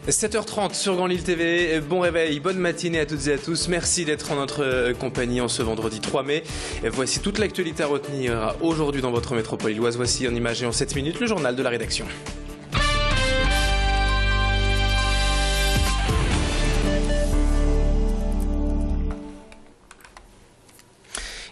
7h30 sur Grand Lille TV, bon réveil, bonne matinée à toutes et à tous, merci d'être en notre compagnie en ce vendredi 3 mai. Voici toute l'actualité à retenir aujourd'hui dans votre métropole lilloise. Voici en images et en 7 minutes le journal de la rédaction.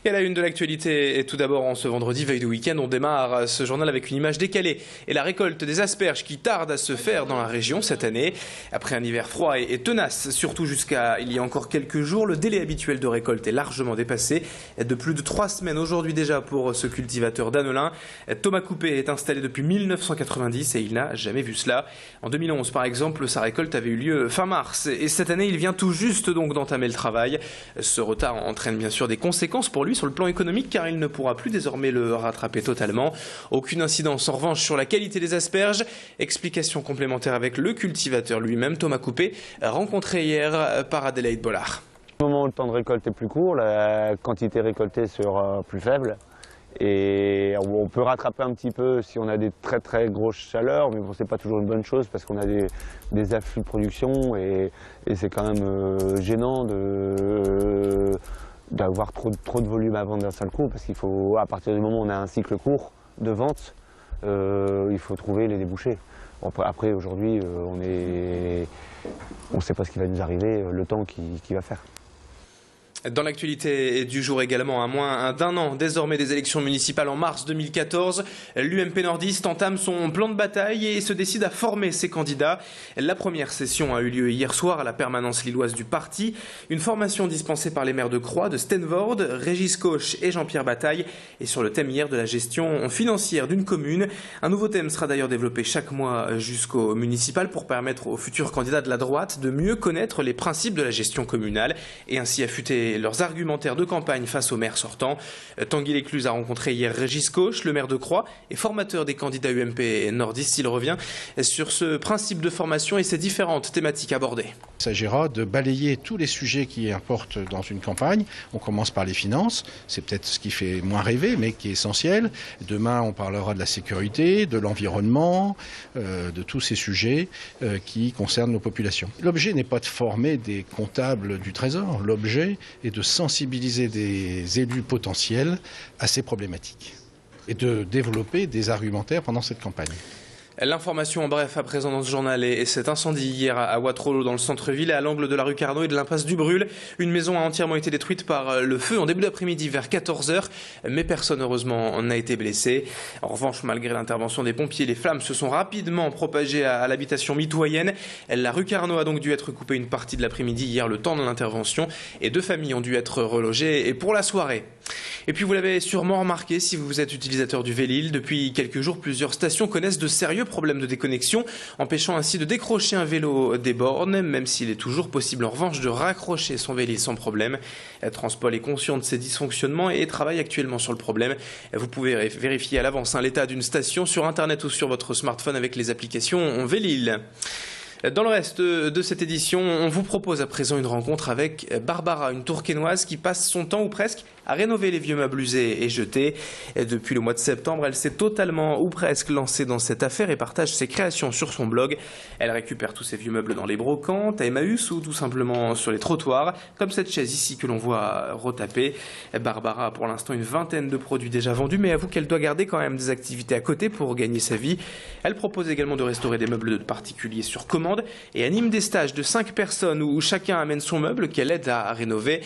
Et à la une de l'actualité, et tout d'abord en ce vendredi, veille de week-end, on démarre ce journal avec une image décalée et la récolte des asperges qui tarde à se faire dans la région cette année. Après un hiver froid et tenace, surtout jusqu'à il y a encore quelques jours, le délai habituel de récolte est largement dépassé. De plus de 3 semaines aujourd'hui déjà pour ce cultivateur d'Annelin. Thomas Coupé est installé depuis 1990 et il n'a jamais vu cela. En 2011 par exemple, sa récolte avait eu lieu fin mars et cette année il vient tout juste donc d'entamer le travail. Ce retard entraîne bien sûr des conséquences pour lui sur le plan économique car il ne pourra plus désormais le rattraper totalement. Aucune incidence en revanche sur la qualité des asperges. Explication complémentaire avec le cultivateur lui-même, Thomas Coupé, rencontré hier par Adélaïde Bollard. Au moment où le temps de récolte est plus court, la quantité récoltée sera plus faible. Et on peut rattraper un petit peu si on a des très grosses chaleurs, mais bon, c'est pas toujours une bonne chose parce qu'on a des afflux de production et c'est quand même gênant d'avoir trop de volume à vendre d'un seul coup, parce qu'il faut, à partir du moment où on a un cycle court de vente, il faut trouver les débouchés. Bon, après aujourd'hui, on ne sait pas ce qui va nous arriver, le temps qui va faire. Dans l'actualité du jour également, à moins d'un an désormais des élections municipales en mars 2014, l'UMP nordiste entame son plan de bataille et se décide à former ses candidats. La première session a eu lieu hier soir à la permanence lilloise du parti. Une formation dispensée par les maires de Croix, de Stenvoorde, Régis Koch et Jean-Pierre Bataille. Et sur le thème hier de la gestion financière d'une commune. Un nouveau thème sera d'ailleurs développé chaque mois jusqu'au municipal pour permettre aux futurs candidats de la droite de mieux connaître les principes de la gestion communale et ainsi affûter leurs argumentaires de campagne face aux maires sortants. Tanguy Lécluse a rencontré hier Régis Koch, le maire de Croix et formateur des candidats UMP nordistes. Il revient sur ce principe de formation et ses différentes thématiques abordées. Il s'agira de balayer tous les sujets qui importent dans une campagne. On commence par les finances, c'est peut-être ce qui fait moins rêver mais qui est essentiel. Demain on parlera de la sécurité, de l'environnement, de tous ces sujets qui concernent nos populations. L'objet n'est pas de former des comptables du Trésor, l'objet est de sensibiliser des élus potentiels à ces problématiques et de développer des argumentaires pendant cette campagne. L'information en bref à présent dans ce journal et cet incendie hier à Wattreau dans le centre-ville à l'angle de la rue Carnot et de l'impasse du Brûle. Une maison a entièrement été détruite par le feu en début d'après-midi vers 14h, mais personne heureusement n'a été blessé. En revanche, malgré l'intervention des pompiers, les flammes se sont rapidement propagées à l'habitation mitoyenne. La rue Carnot a donc dû être coupée une partie de l'après-midi hier, le temps de l'intervention, et 2 familles ont dû être relogées et pour la soirée. Et puis vous l'avez sûrement remarqué si vous êtes utilisateur du Vélil, depuis quelques jours plusieurs stations connaissent de sérieux problèmes de déconnexion, empêchant ainsi de décrocher un vélo des bornes, même s'il est toujours possible en revanche de raccrocher son Vélil sans problème. Transpol est conscient de ces dysfonctionnements et travaille actuellement sur le problème. Vous pouvez vérifier à l'avance l'état d'une station sur internet ou sur votre smartphone avec les applications Vélil. Dans le reste de cette édition, on vous propose à présent une rencontre avec Barbara, une tourquenoise qui passe son temps ou presque à rénover les vieux meubles usés et jetés. Et depuis le mois de septembre, elle s'est totalement ou presque lancée dans cette affaire et partage ses créations sur son blog. Elle récupère tous ces vieux meubles dans les brocantes, à Emmaüs ou tout simplement sur les trottoirs, comme cette chaise ici que l'on voit retapée. Barbara a pour l'instant une vingtaine de produits déjà vendus, mais avoue qu'elle doit garder quand même des activités à côté pour gagner sa vie. Elle propose également de restaurer des meubles de particuliers sur commande et anime des stages de 5 personnes où chacun amène son meuble qu'elle aide à rénover.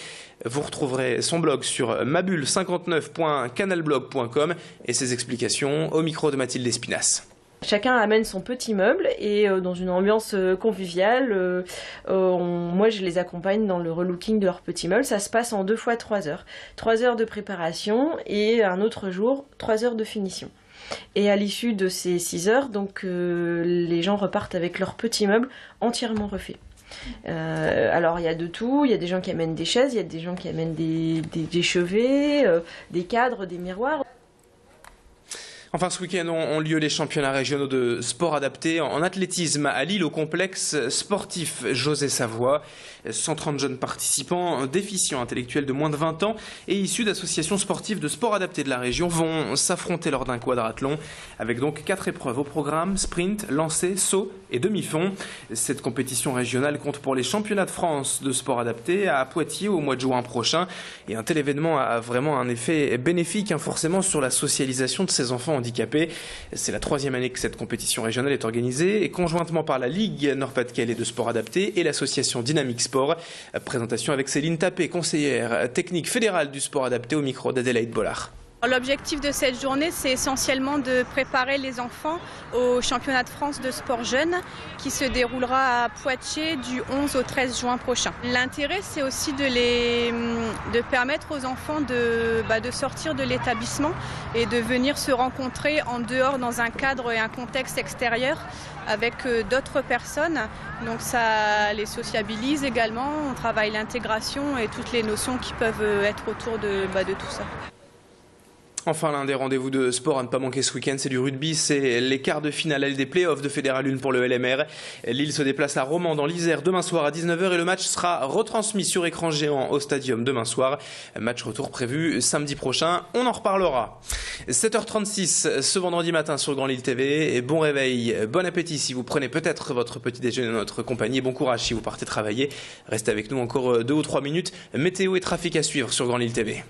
Vous retrouverez son blog sur mabulle59.canalblog.com et ses explications au micro de Mathilde Espinas. Chacun amène son petit meuble et dans une ambiance conviviale, moi je les accompagne dans le relooking de leur petit meuble. Ça se passe en 2 fois 3 heures. 3 heures de préparation et un autre jour 3 heures de finition. Et à l'issue de ces 6 heures, donc, les gens repartent avec leur petit meuble entièrement refait. Alors il y a de tout, il y a des gens qui amènent des chaises, il y a des gens qui amènent des chevets, des cadres, des miroirs. Enfin, ce week-end ont lieu les championnats régionaux de sport adapté en athlétisme à Lille au complexe sportif José Savoie. 130 jeunes participants déficients intellectuels de moins de 20 ans et issus d'associations sportives de sport adapté de la région vont s'affronter lors d'un quadrathlon avec donc 4 épreuves au programme: sprint, lancer, saut et demi-fond. Cette compétition régionale compte pour les championnats de France de sport adapté à Poitiers au mois de juin prochain. Et un tel événement a vraiment un effet bénéfique forcément sur la socialisation de ces enfants handicapés. C'est la 3e année que cette compétition régionale est organisée et conjointement par la Ligue Nord-Pas-de-Calais de sport adapté et l'association Dynamique Sport. Présentation avec Céline Tapé, conseillère technique fédérale du sport adapté au micro d'Adélaïde Bollard. L'objectif de cette journée, c'est essentiellement de préparer les enfants au championnat de France de sport jeune qui se déroulera à Poitiers du 11 au 13 juin prochain. L'intérêt, c'est aussi de permettre aux enfants de sortir de l'établissement et de venir se rencontrer en dehors dans un cadre et un contexte extérieur avec d'autres personnes. Donc ça les sociabilise également, on travaille l'intégration et toutes les notions qui peuvent être autour de tout ça. Enfin, l'un des rendez-vous de sport à ne pas manquer ce week-end, c'est du rugby. C'est les quarts de finale des playoffs de Fédéral 1 pour le LMR. Lille se déplace à Romans dans l'Isère demain soir à 19h et le match sera retransmis sur écran géant au Stadium demain soir. Match retour prévu samedi prochain. On en reparlera. 7h36 ce vendredi matin sur Grand Lille TV. Et bon réveil, bon appétit si vous prenez peut-être votre petit déjeuner dans notre compagnie. Bon courage si vous partez travailler. Restez avec nous encore 2 ou 3 minutes. Météo et trafic à suivre sur Grand Lille TV.